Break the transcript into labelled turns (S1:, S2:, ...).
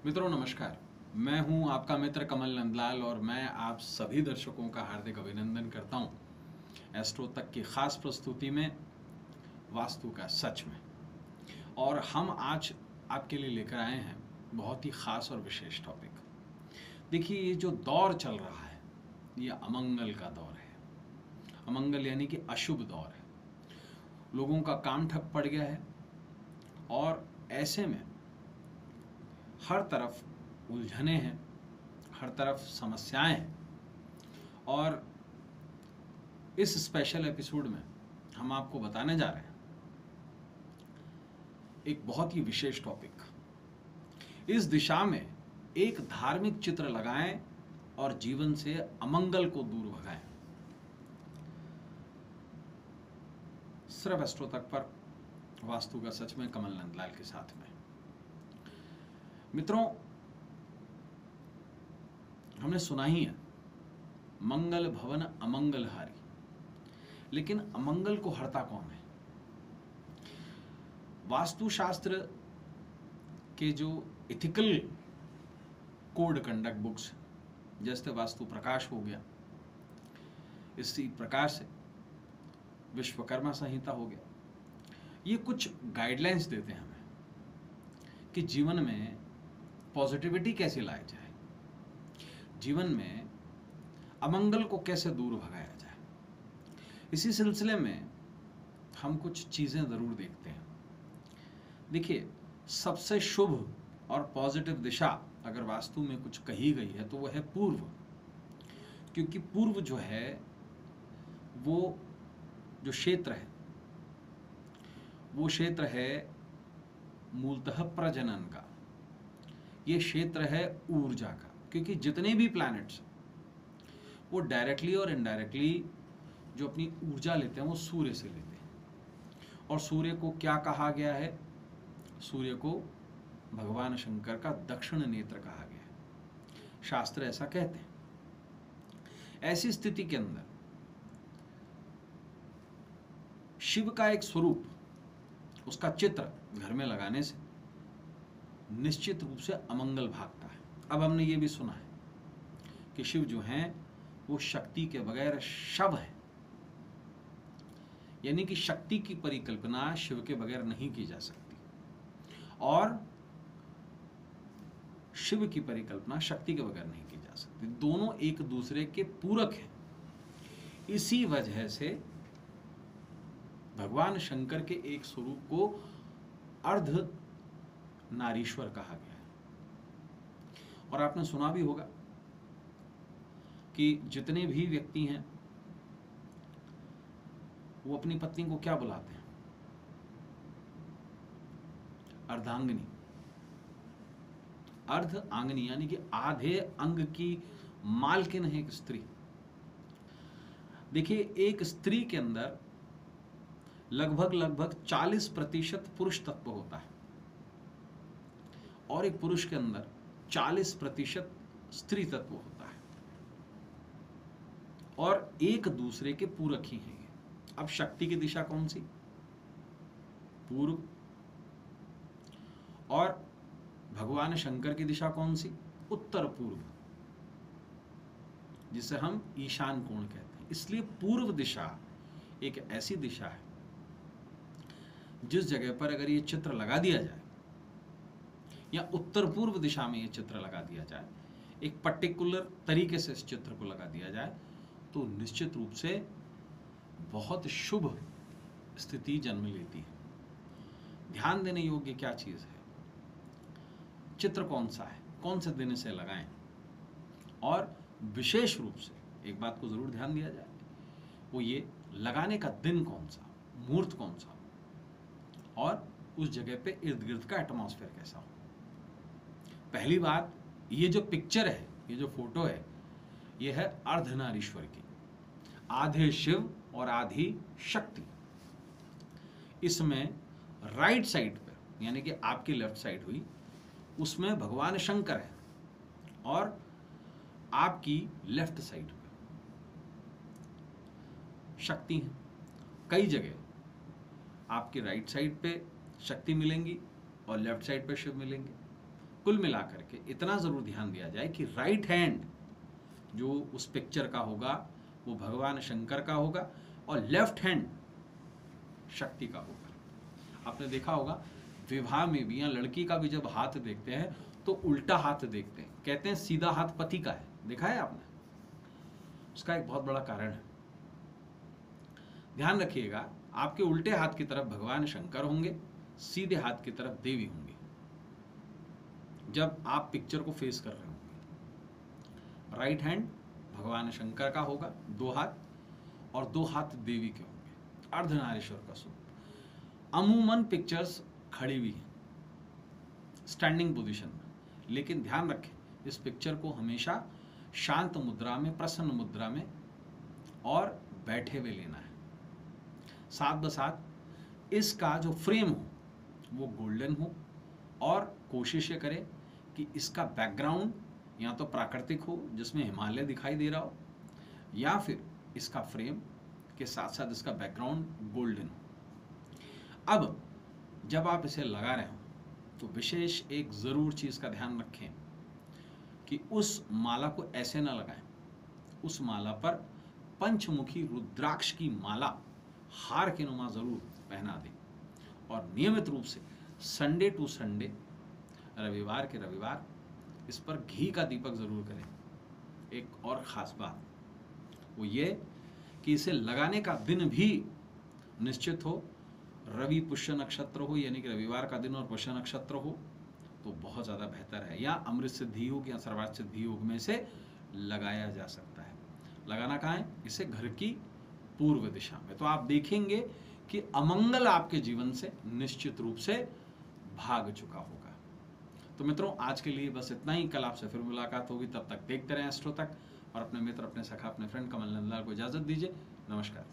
S1: मित्रों नमस्कार। मैं हूं आपका मित्र कमल नंदलाल और मैं आप सभी दर्शकों का हार्दिक अभिनंदन करता हूं एस्ट्रो तक की खास प्रस्तुति में वास्तु का सच में। और हम आज आपके लिए लेकर आए हैं बहुत ही खास और विशेष टॉपिक। देखिए, ये जो दौर चल रहा है ये अमंगल का दौर है। अमंगल यानी कि अशुभ दौर है। लोगों का काम ठप पड़ गया है और ऐसे में हर तरफ उलझने हैं, हर तरफ समस्याएं हैं। और इस स्पेशल एपिसोड में हम आपको बताने जा रहे हैं एक बहुत ही विशेष टॉपिक। इस दिशा में एक धार्मिक चित्र लगाएं और जीवन से अमंगल को दूर भगाएं। सिर्फ एस्ट्रो तक पर वास्तु का सच में कमल नंदलाल के साथ में। मित्रों, हमने सुना ही है मंगल भवन अमंगल हारी, लेकिन अमंगल को हरता कौन है? वास्तुशास्त्र के जो इथिकल कोड कंडक्ट बुक्स, जैसे वास्तु प्रकाश हो गया, इसी प्रकार से विश्वकर्मा संहिता हो गया, ये कुछ गाइडलाइंस देते हैं हमें कि जीवन में पॉजिटिविटी कैसे लाई जाए, जीवन में अमंगल को कैसे दूर भगाया जाए। इसी सिलसिले में हम कुछ चीज़ें ज़रूर देखते हैं। देखिए, सबसे शुभ और पॉजिटिव दिशा अगर वास्तु में कुछ कही गई है तो वह है पूर्व। क्योंकि पूर्व जो है वो जो क्षेत्र है वो क्षेत्र है मूलतः प्रजनन का, ये क्षेत्र है ऊर्जा का। क्योंकि जितने भी प्लैनेट्स वो डायरेक्टली और इनडायरेक्टली जो अपनी ऊर्जा लेते हैं वो सूर्य से लेते हैं। और सूर्य को क्या कहा गया है? सूर्य को भगवान शंकर का दक्षिण नेत्र कहा गया है, शास्त्र ऐसा कहते हैं। ऐसी स्थिति के अंदर शिव का एक स्वरूप, उसका चित्र घर में लगाने से निश्चित रूप से अमंगल भागता है। अब हमने ये भी सुना है कि शिव जो हैं वो शक्ति के बगैर शव है, यानी कि शक्ति की परिकल्पना शिव के बगैर नहीं की जा सकती और शिव की परिकल्पना शक्ति के बगैर नहीं की जा सकती। दोनों एक दूसरे के पूरक हैं। इसी वजह से भगवान शंकर के एक स्वरूप को अर्ध नारीश्वर कहा गया है। और आपने सुना भी होगा कि जितने भी व्यक्ति हैं वो अपनी पत्नी को क्या बुलाते हैं? अर्धांगिनी। अर्ध आंगनी यानी कि आधे अंग की मालकिन है एक स्त्री। देखिए, एक स्त्री के अंदर लगभग 40% पुरुष तत्व होता है और एक पुरुष के अंदर 40% स्त्री तत्व होता है और एक दूसरे के पूरक ही हैं। अब शक्ति की दिशा कौन सी? पूर्व। और भगवान शंकर की दिशा कौन सी? उत्तर पूर्व, जिसे हम ईशान कोण कहते हैं। इसलिए पूर्व दिशा एक ऐसी दिशा है जिस जगह पर अगर ये चित्र लगा दिया जाए या उत्तर पूर्व दिशा में ये चित्र लगा दिया जाए, एक पर्टिकुलर तरीके से इस चित्र को लगा दिया जाए, तो निश्चित रूप से बहुत शुभ स्थिति जन्म लेती है। ध्यान देने योग्य क्या चीज़ है? चित्र कौन सा है, कौन से दिन से लगाएं, और विशेष रूप से एक बात को ज़रूर ध्यान दिया जाए, वो ये लगाने का दिन कौन सा, मुहूर्त कौन सा, और उस जगह पे इर्द गिर्द का एटमॉस्फेयर कैसा हो। पहली बात, ये जो पिक्चर है, ये जो फोटो है, ये है अर्धनारीश्वर की, आधे शिव और आधी शक्ति। इसमें राइट साइड पे यानी कि आपकी लेफ्ट साइड हुई, उसमें भगवान शंकर है और आपकी लेफ्ट साइड पे शक्ति है। कई जगह आपकी राइट साइड पे शक्ति मिलेंगी और लेफ्ट साइड पे शिव मिलेंगे। कुल मिलाकर के इतना जरूर ध्यान दिया जाए कि राइट हैंड जो उस पिक्चर का होगा वो भगवान शंकर का होगा और लेफ्ट हैंड शक्ति का होगा। आपने देखा होगा विवाह में भी या लड़की का भी जब हाथ देखते हैं तो उल्टा हाथ देखते हैं, कहते हैं सीधा हाथ पति का है। देखा है आपने? उसका एक बहुत बड़ा कारण है। ध्यान रखिएगा, आपके उल्टे हाथ की तरफ भगवान शंकर होंगे, सीधे हाथ की तरफ देवी होंगी जब आप पिक्चर को फेस कर रहे होंगे। राइट हैंड भगवान शंकर का होगा 2 हाथ, और 2 हाथ देवी के होंगे, अर्धनारीश्वर का स्वरूप। अमूमन पिक्चर्स खड़ी हुई हैं स्टैंडिंग पोजीशन में, लेकिन ध्यान रखें इस पिक्चर को हमेशा शांत मुद्रा में, प्रसन्न मुद्रा में और बैठे हुए लेना है। साथ बसाथ इसका जो फ्रेम हो वो गोल्डन हो, और कोशिश ये करें कि इसका बैकग्राउंड या तो प्राकृतिक हो जिसमें हिमालय दिखाई दे रहा हो, या फिर इसका फ्रेम के साथ साथ इसका बैकग्राउंड गोल्डन हो। अब जब आप इसे लगा रहे हो तो विशेष एक ज़रूर चीज़ का ध्यान रखें कि उस माला को ऐसे ना लगाएं। उस माला पर पंचमुखी रुद्राक्ष की माला हार के नुमा ज़रूर पहना दें, और नियमित रूप से संडे टू संडे, रविवार के रविवार इस पर घी का दीपक ज़रूर करें। एक और ख़ास बात वो ये कि इसे लगाने का दिन भी निश्चित हो, रवि पुष्य नक्षत्र हो, यानी कि रविवार का दिन और पुष्य नक्षत्र हो तो बहुत ज़्यादा बेहतर है, या अमृत सिद्धि योग या सर्वार्थ सिद्धि योग में से लगाया जा सकता है। लगाना कहाँ है? इसे घर की पूर्व दिशा में। तो आप देखेंगे कि अमंगल आपके जीवन से निश्चित रूप से भाग चुका होगा। तो मित्रों, आज के लिए बस इतना ही। कल आपसे फिर मुलाकात होगी, तब तक देखते रहें एस्ट्रो तक, और अपने मित्र, अपने सखा, अपने फ्रेंड कमल नंदलाल को इजाज़त दीजिए। नमस्कार।